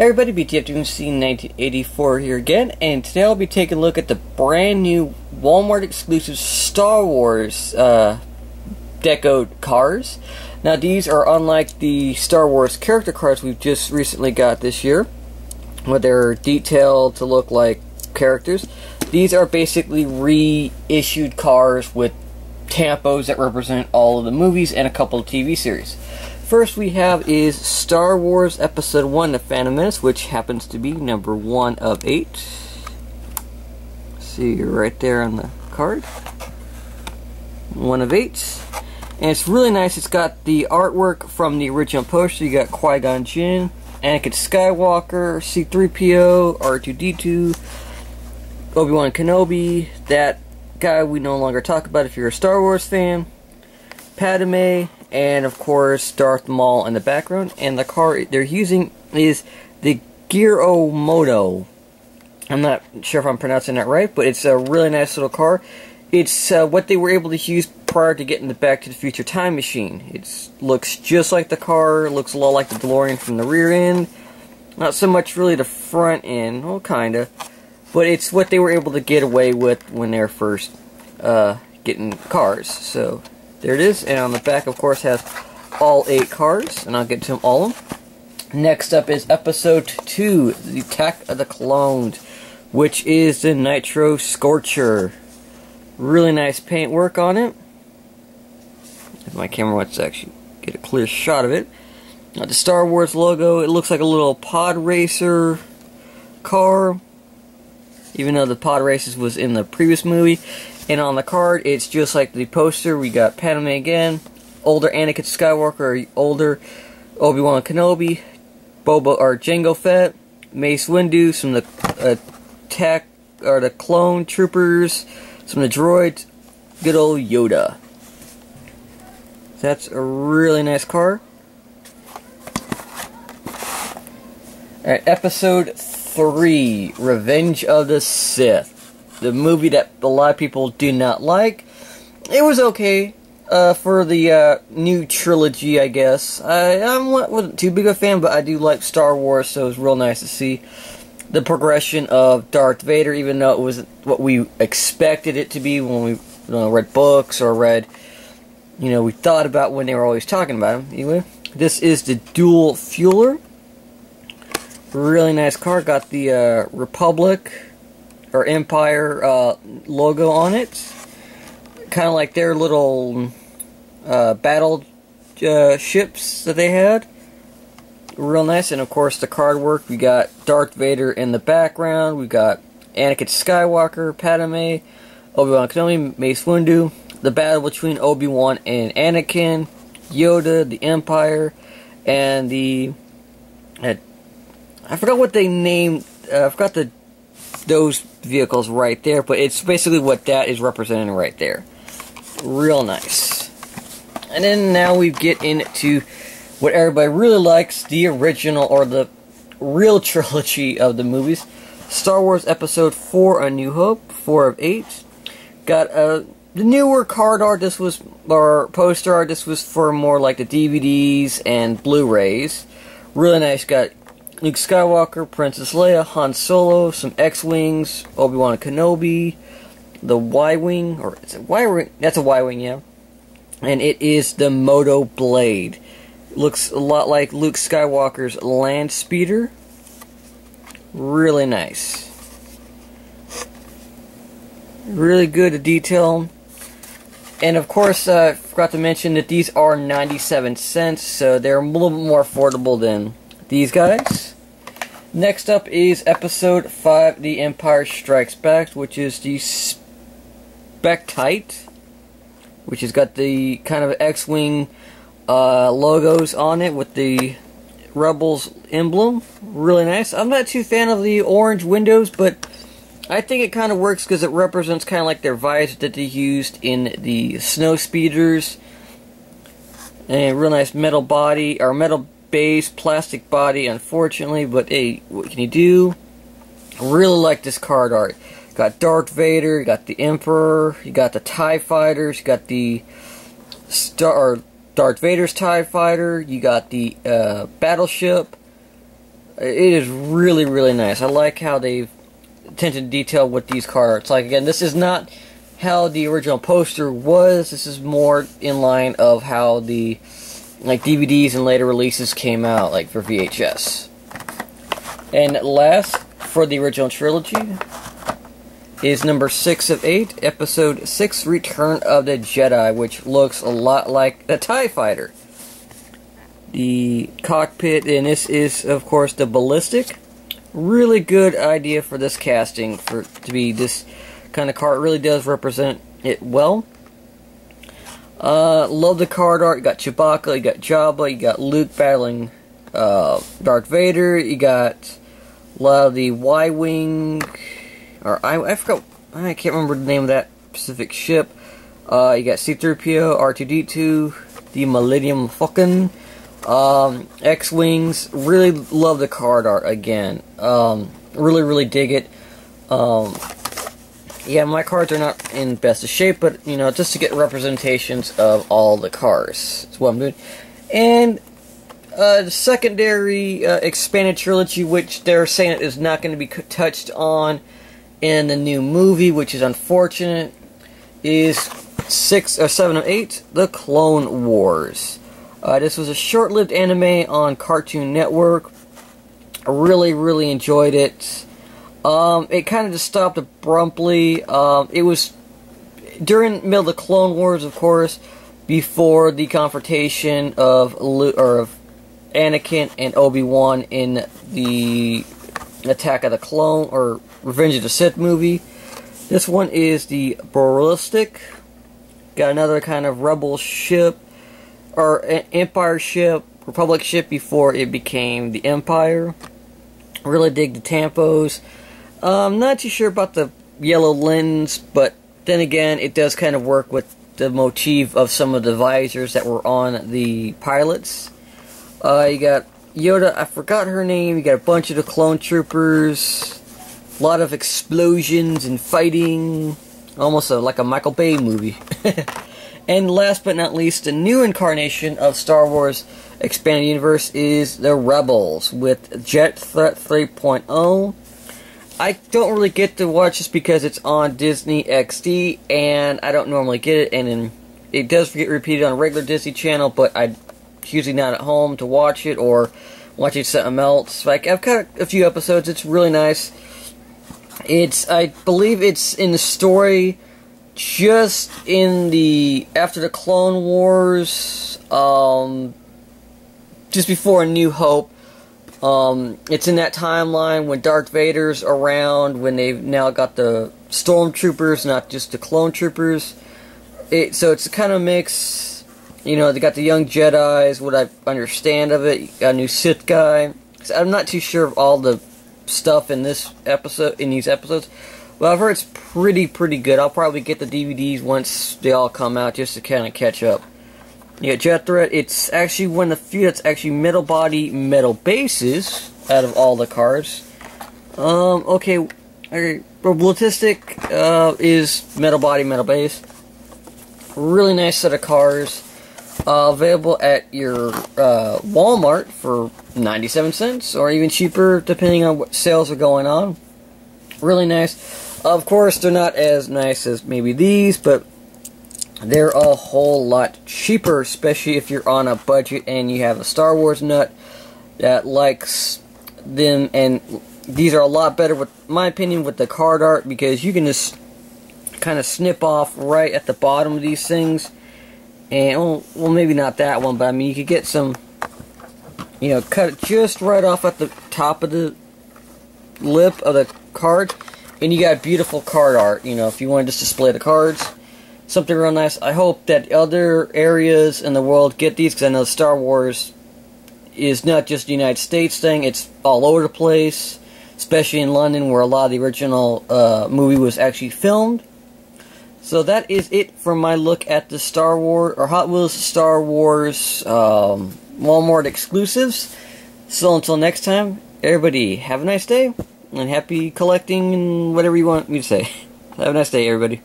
Hey everybody, BTFWC 1984 here again, and today I'll be taking a look at the brand new Walmart exclusive Star Wars deco cars. Now these are unlike the Star Wars character cars we've just recently got this year, where they're detailed to look like characters. These are basically reissued cars with tampos that represent all of the movies and a couple of TV series. First we have is Star Wars Episode 1, The Phantom Menace, which happens to be number 1 of 8. See right there on the card. 1 of 8. And it's really nice. It's got the artwork from the original poster. You got Qui-Gon Jinn, Anakin Skywalker, C-3PO, R2-D2, Obi-Wan Kenobi. That guy we no longer talk about if you're a Star Wars fan. Padme, and of course Darth Maul in the background. And the car they're using is the Giro-Moto. I'm not sure if I'm pronouncing that right, but it's a really nice little car. It's what they were able to use prior to getting the Back to the Future time machine. It looks just like the car, looks a lot like the DeLorean from the rear end. Not so much really the front end, well kinda. But it's what they were able to get away with when they were first getting cars. So there it is, and on the back, of course, has all 8 cars, and I'll get to them all of them. Next up is Episode 2, The Attack of the Clones, which is the Nitro Scorcher. Really nice paint work on it. If my camera wants to actually get a clear shot of it. Got the Star Wars logo. It looks like a little pod racer car, even though the pod races was in the previous movie. And on the card, it's just like the poster. We got Padme again, older Anakin Skywalker, older Obi-Wan Kenobi, Boba or Jango Fett, Mace Windu, some of the attack or the clone troopers, some of the droids, good old Yoda. That's a really nice car. Alright, Episode 3, Revenge of the Sith. The movie that a lot of people do not like. It was okay for the new trilogy, I guess. I wasn't too big a fan, but I do like Star Wars, so it was real nice to see the progression of Darth Vader, even though it wasn't what we expected it to be when we read books or read, we thought about when they were always talking about him. Anyway, this is the dual fueler. Really nice car. Got the Republic or Empire logo on it. Kind of like their little battle ships that they had. Real nice. And of course the card work. We got Darth Vader in the background. We got Anakin Skywalker, Padme, Obi-Wan Kenobi, Mace Windu. The battle between Obi-Wan and Anakin, Yoda, the Empire, and the I forgot what they named. I forgot those vehicles right there, but it's basically what that is representing right there. Real nice. And then now we get into what everybody really likes, the original or the real trilogy of the movies. Star Wars Episode 4, A New Hope, 4 of 8. Got the newer card art. This was, or poster art. This was for more like the DVDs and Blu-rays. Really nice. Got Luke Skywalker, Princess Leia, Han Solo, some X-Wings, Obi-Wan Kenobi, the Y-Wing, or is it Y-Wing? That's a Y-Wing, yeah. And it is the Moto Blade. Looks a lot like Luke Skywalker's land speeder. Really nice. Really good detail. And of course, I forgot to mention that these are 97 cents, so they're a little bit more affordable than these guys. Next up is Episode 5, The Empire Strikes Back, which is the Spectite, which has got the kind of X-Wing logos on it with the Rebels emblem. Really nice. I'm not too fan of the orange windows, but I think it kind of works because it represents kind of like their visor that they used in the snow speeders. And real nice metal body, or metal base, plastic body, unfortunately, but hey, what can you do? I really like this card art. Got Darth Vader, you got the Emperor, you got the TIE Fighters, you got the Darth Vader's TIE Fighter, you got the battleship, It is really, really nice. I like how they've attention to detail with these card arts. Like, again, this is not how the original poster was. This is more in line of how the DVDs and later releases came out, like for VHS. And last, for the original trilogy, is number 6 of 8, Episode 6, Return of the Jedi, which looks a lot like the TIE Fighter. The cockpit, and this is, of course, the ballistic. Really good idea for this casting, for it to be this kind of car. It really does represent it well. Love the card art. You got Chewbacca, you got Jabba, you got Luke battling Darth Vader. You got a lot of the Y-Wing, or I forgot, I can't remember the name of that specific ship. You got C-3PO, R2-D2, the Millennium Falcon, X-Wings. Really love the card art again. Really, really dig it. Yeah, my cards are not in best of shape, but, you know, just to get representations of all the cars. That's what I'm doing. And the secondary expanded trilogy, which they're saying is not going to be touched on in the new movie, which is unfortunate, is 6 or 7 of 8, The Clone Wars. This was a short-lived anime on Cartoon Network. I really, really enjoyed it. It kind of just stopped abruptly. It was during the middle of the Clone Wars, of course, before the confrontation of Anakin and Obi-Wan in the Attack of the Clone, or Revenge of the Sith movie. This one is the ballistic. Got another kind of rebel ship, or Empire ship, Republic ship before it became the Empire. Really dig the tampos. I'm not too sure about the yellow lens, but then again, it does kind of work with the motif of some of the visors that were on the pilots. You got Yoda, I forgot her name. You got a bunch of the clone troopers. A lot of explosions and fighting. Almost like a Michael Bay movie. And last but not least, the new incarnation of Star Wars Expanded Universe is the Rebels with Jet Threat 3.0. I don't really get to watch this because it's on Disney XD, and I don't normally get it, and it does get repeated on a regular Disney Channel, but I'm usually not at home to watch it, or watching something else. Like, I've got a few episodes. It's really nice. I believe it's in the story just after the Clone Wars, just before A New Hope. It's in that timeline when Darth Vader's around, when they've now got the stormtroopers, not just the clone troopers. So it's a kind of mix. You know, they got the young Jedis, what I understand of it. You got a new Sith guy. I'm not too sure of all the stuff in these episodes. Well, I've heard it's pretty good. I'll probably get the DVDs once they all come out just to kind of catch up. Yeah, Jet Threat, it's actually one of the few that's actually metal body, metal bases out of all the cards. Okay, Ballistic is metal body, metal base. Really nice set of cards. Available at your Walmart for 97 cents, or even cheaper depending on what sales are going on. Really nice. Of course, they're not as nice as maybe these, but they're a whole lot cheaper, especially if you're on a budget and you have a Star Wars nut that likes them. And these are a lot better, with my opinion, with the card art, because you can just kind of snip off right at the bottom of these things. And, well, maybe not that one, but I mean, you could get some, you know, cut it just right off at the top of the lip of the card, and you got beautiful card art, you know, if you want to just display the cards. Something real nice. I hope that other areas in the world get these, because I know Star Wars is not just a United States thing, it's all over the place, especially in London, where a lot of the original movie was actually filmed. So that is it for my look at the Star Wars, or Hot Wheels Star Wars Walmart exclusives. So until next time, everybody, have a nice day, and happy collecting, and whatever you want me to say. Have a nice day, everybody.